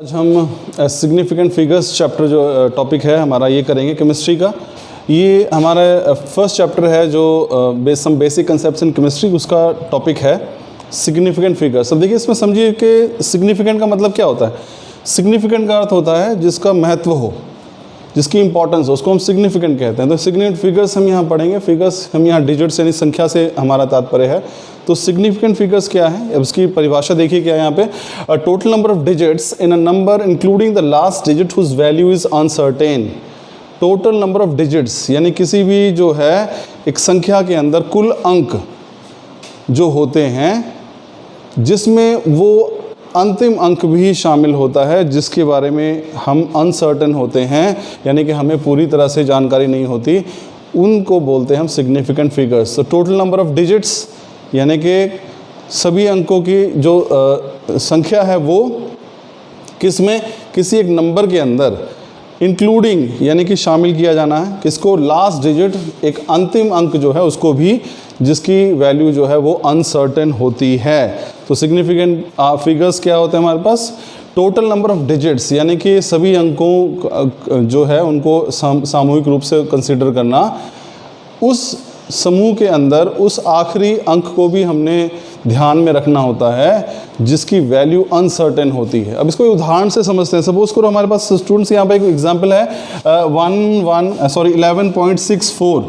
आज हम significant figures chapter जो टॉपिक है हमारा ये करेंगे केमिस्ट्री का। ये हमारा फर्स्ट चैप्टर है जो some basic concepts in chemistry, उसका टॉपिक है सिग्निफिकेंट फिगर्स। अब देखिए इसमें समझिए कि सिग्निफिकेंट का मतलब क्या होता है। सिग्निफिकेंट का अर्थ होता है जिसका महत्व हो, जिसकी इंपॉर्टेंस हो, उसको हम सिग्निफिकेंट कहते हैं। तो सिग्निफिकेंट फिगर्स हम यहाँ पढ़ेंगे। फिगर्स हम यहाँ डिजिट्स यानी संख्या से हमारा तात्पर्य है। तो सिग्निफिकेंट फिगर्स क्या है, अब इसकी परिभाषा देखिए क्या है यहाँ पे। A total number of digits in a number including the last digit whose value is uncertain. Total number of digits यानी किसी भी जो है एक संख्या के अंदर कुल अंक जो होते हैं जिसमें वो अंतिम अंक भी शामिल होता है जिसके बारे में हम अनसर्टेन होते हैं, यानी कि हमें पूरी तरह से जानकारी नहीं होती, उनको बोलते हैं हम सिग्निफिकेंट फिगर्स। तो टोटल नंबर ऑफ डिजिट्स यानी कि सभी अंकों की जो संख्या है वो किसमें, किसी एक नंबर के अंदर इंक्लूडिंग यानी कि शामिल किया जाना है किसको, लास्ट डिजिट, एक अंतिम अंक जो है उसको भी, जिसकी वैल्यू जो है वो अनसर्टेन होती है। तो सिग्निफिकेंट फिगर्स क्या होते हैं हमारे पास, टोटल नंबर ऑफ डिजिट्स यानी कि सभी अंकों जो है उनको सामूहिक रूप से कंसिडर करना, उस समूह के अंदर उस आखिरी अंक को भी हमने ध्यान में रखना होता है जिसकी वैल्यू अनसर्टेन होती है। अब इसको उदाहरण से समझते हैं। सपोज करो हमारे पास स्टूडेंट्स, यहाँ पे एक एग्जांपल है 11.64,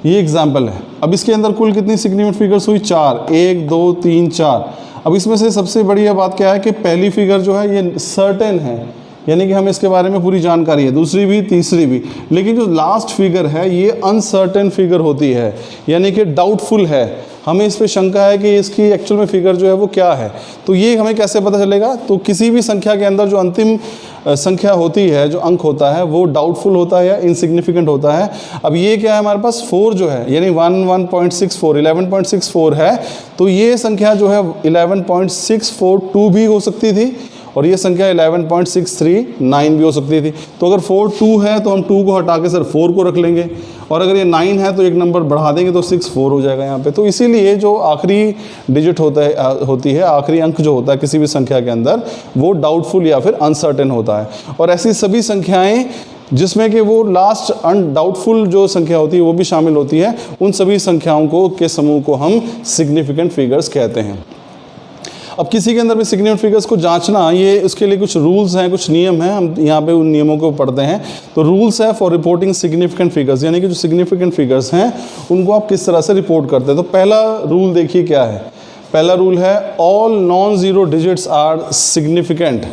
ये एग्जांपल है। अब इसके अंदर कुल कितनी सिग्निफिकेंट फिगर्स हुई, 4, 1 2 3 4। अब इसमें से सबसे बढ़िया बात क्या है कि पहली फिगर जो है ये सर्टेन है, यानी कि हमें इसके बारे में पूरी जानकारी है, दूसरी भी तीसरी भी। लेकिन जो लास्ट फिगर है ये अनसर्टेन फिगर होती है, यानी कि डाउटफुल है, हमें इस पे शंका है कि इसकी एक्चुअल में फिगर जो है वो क्या है। तो ये हमें कैसे पता चलेगा, तो किसी भी संख्या के अंदर जो अंतिम संख्या होती है, जो अंक होता है वो डाउटफुल होता है या इनसिग्निफिकेंट होता है। अब ये क्या है हमारे पास 4 जो है, यानी 11.64 है, तो ये संख्या जो है 11.642 भी हो सकती थी और ये संख्या 11.639 भी हो सकती थी। तो अगर 4 2 है तो हम 2 को हटा के सिर्फ 4 को रख लेंगे, और अगर ये 9 है तो एक नंबर बढ़ा देंगे तो 6 4 हो जाएगा यहाँ पे। तो इसीलिए जो आखिरी डिजिट होती है आखिरी अंक जो होता है किसी भी संख्या के अंदर, वो डाउटफुल या फिर अनसर्टेन होता है। और ऐसी सभी संख्याएं जिसमें कि वो लास्ट डाउटफुल जो संख्या होती है वो भी शामिल होती है, उन सभी संख्याओं को के समूह को हम सिग्निफिकेंट फिगर्स कहते हैं। अब किसी के अंदर भी सिग्निफिकेंट फिगर्स को जांचना, ये उसके लिए कुछ रूल्स हैं, कुछ नियम हैं, हम यहाँ पे उन नियमों को पढ़ते हैं। तो रूल्स है फॉर रिपोर्टिंग सिग्निफिकेंट फिगर्स, यानी कि जो सिग्निफिकेंट फिगर्स हैं उनको आप किस तरह से रिपोर्ट करते हैं। तो पहला रूल देखिए क्या है। पहला रूल है all non zero digits are significant.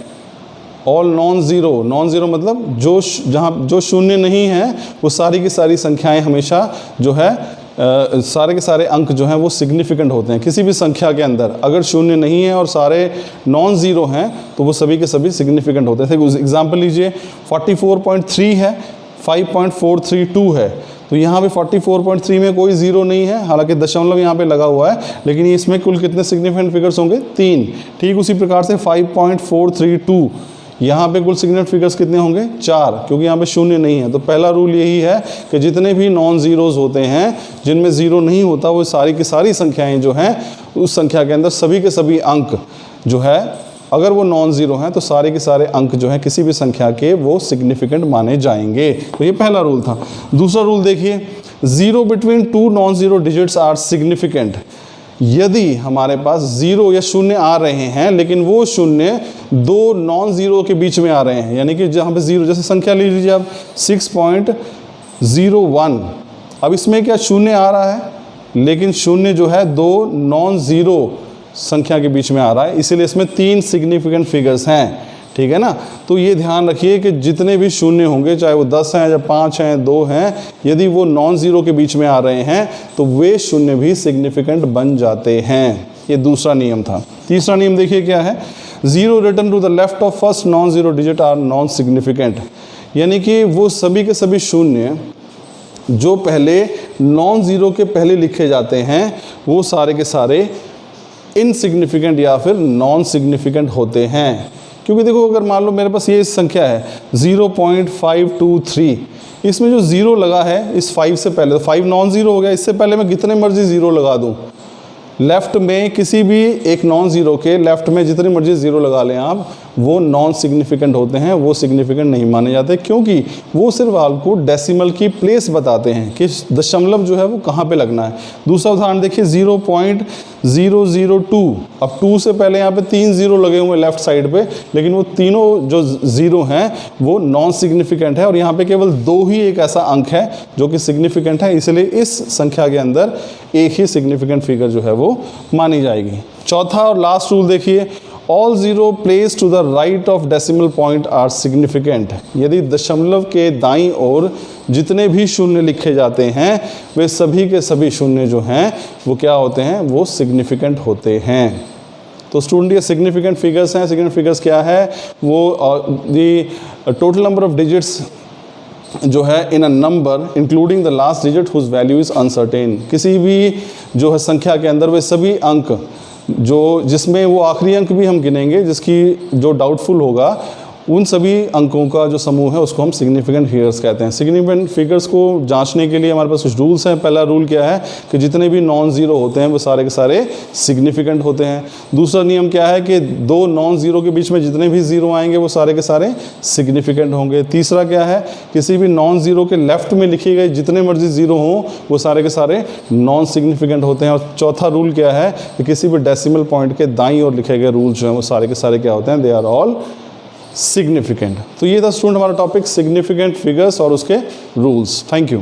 All non zero मतलब जो शून्य नहीं है वो सारी की सारी संख्याएँ हमेशा जो है सारे के सारे अंक जो हैं वो सिग्निफिकेंट होते हैं। किसी भी संख्या के अंदर अगर शून्य नहीं है और सारे नॉन ज़ीरो हैं तो वो सभी के सभी सिग्निफिकेंट होते हैं। एग्जांपल लीजिए 44.3 है, 5.432 है, तो यहाँ पे 44.3 में कोई ज़ीरो नहीं है, हालांकि दशमलव यहाँ पे लगा हुआ है, लेकिन इसमें कुल कितने सिग्निफिकेंट फिगर्स होंगे, 3। ठीक उसी प्रकार से 5.432 यहाँ पे कुल सिग्निफिकेंट फिगर्स कितने होंगे, 4, क्योंकि यहाँ पे शून्य नहीं है। तो पहला रूल यही है कि जितने भी नॉन ज़ीरोज़ होते हैं जिनमें ज़ीरो नहीं होता वो सारी की सारी संख्याएं जो हैं उस संख्या के अंदर सभी के सभी अंक जो है अगर वो नॉन ज़ीरो हैं तो सारे के सारे अंक जो हैं किसी भी संख्या के वो सिग्निफिकेंट माने जाएंगे। तो ये पहला रूल था। दूसरा रूल देखिए, zero between 2 non zero digits are significant. यदि हमारे पास ज़ीरो या शून्य आ रहे हैं लेकिन वो शून्य 2 नॉन ज़ीरो के बीच में आ रहे हैं, यानी कि जहाँ पे ज़ीरो, जैसे संख्या ले लीजिए आप 6.01, अब इसमें क्या शून्य आ रहा है लेकिन शून्य जो है 2 नॉन ज़ीरो संख्या के बीच में आ रहा है, इसीलिए इसमें 3 सिग्निफिकेंट फिगर्स हैं। ठीक है ना। तो ये ध्यान रखिए कि जितने भी शून्य होंगे, चाहे वो 10 हैं या 5 हैं 2 हैं, यदि वो नॉन ज़ीरो के बीच में आ रहे हैं तो वे शून्य भी सिग्निफिकेंट बन जाते हैं। ये दूसरा नियम था। तीसरा नियम देखिए क्या है, zero written to the left of first non zero digit are non significant, यानी कि वो सभी के सभी शून्य जो पहले नॉन ज़ीरो के पहले लिखे जाते हैं वो सारे के सारे इनसिग्निफिकेंट या फिर नॉन सिग्निफिकेंट होते हैं। क्योंकि देखो अगर मान लो मेरे पास ये संख्या है 0.523, इसमें जो ज़ीरो लगा है इस 5 से पहले, तो 5 नॉन ज़ीरो हो गया, इससे पहले मैं कितने मर्जी ज़ीरो लगा दूँ, लेफ़्ट में किसी भी एक नॉन ज़ीरो के लेफ़्ट में जितनी मर्जी ज़ीरो लगा लें आप, वो नॉन सिग्निफिकेंट होते हैं, वो सिग्निफिकेंट नहीं माने जाते, क्योंकि वो सिर्फ आपको डेसिमल की प्लेस बताते हैं कि दशमलव जो है वो कहाँ पे लगना है। दूसरा उदाहरण देखिए 0.002। अब 2 से पहले यहाँ पे 3 जीरो लगे हुए लेफ्ट साइड पे, लेकिन वो तीनों जो जीरो हैं वो नॉन सिग्निफिकेंट है और यहाँ पे केवल 2 ही एक ऐसा अंक है जो कि सिग्निफिकेंट है, इसलिए इस संख्या के अंदर एक ही सिग्निफिकेंट फिगर जो है वो मानी जाएगी। चौथा और लास्ट रूल देखिए, all zero place to the right of decimal point are significant. यदि दशमलव के दाईं ओर जितने भी शून्य लिखे जाते हैं वे सभी के सभी शून्य जो हैं वो क्या होते हैं, वो सिग्निफिकेंट होते हैं। तो स्टूडेंट ये सिग्निफिकेंट फिगर्स हैं। सिग्निफिकेंट फिगर्स क्या है, वो the total number of digits जो है in a number including the last digit whose value is uncertain. किसी भी जो है संख्या के अंदर वे सभी अंक जो जिसमें वो आखिरी अंक भी हम गिनेंगे जिसकी जो डाउटफुल होगा, उन सभी अंकों का जो समूह है उसको हम सिग्निफिकेंट फिगर्स कहते हैं। सिग्निफिकेंट फिगर्स को जांचने के लिए हमारे पास कुछ रूल्स हैं। पहला रूल क्या है कि जितने भी नॉन ज़ीरो होते हैं वो सारे के सारे सिग्निफिकेंट होते हैं। दूसरा नियम क्या है कि 2 नॉन ज़ीरो के बीच में जितने भी ज़ीरो आएंगे वो सारे के सारे सिग्निफिकेंट होंगे। तीसरा क्या है, किसी भी नॉन ज़ीरो के लेफ्ट में लिखे गए जितने मर्जी ज़ीरो हों वो सारे के सारे नॉन सिग्निफिकेंट होते हैं। और चौथा रूल क्या है कि किसी भी डेसिमल पॉइंट के दाईं ओर लिखे गए रूल जो हैं वो सारे के सारे क्या होते हैं, दे आर ऑल सिग्निफिकेंट। तो ये था स्टूडेंट हमारा टॉपिक सिग्निफिकेंट फिगर्स और उसके रूल्स। Thank you.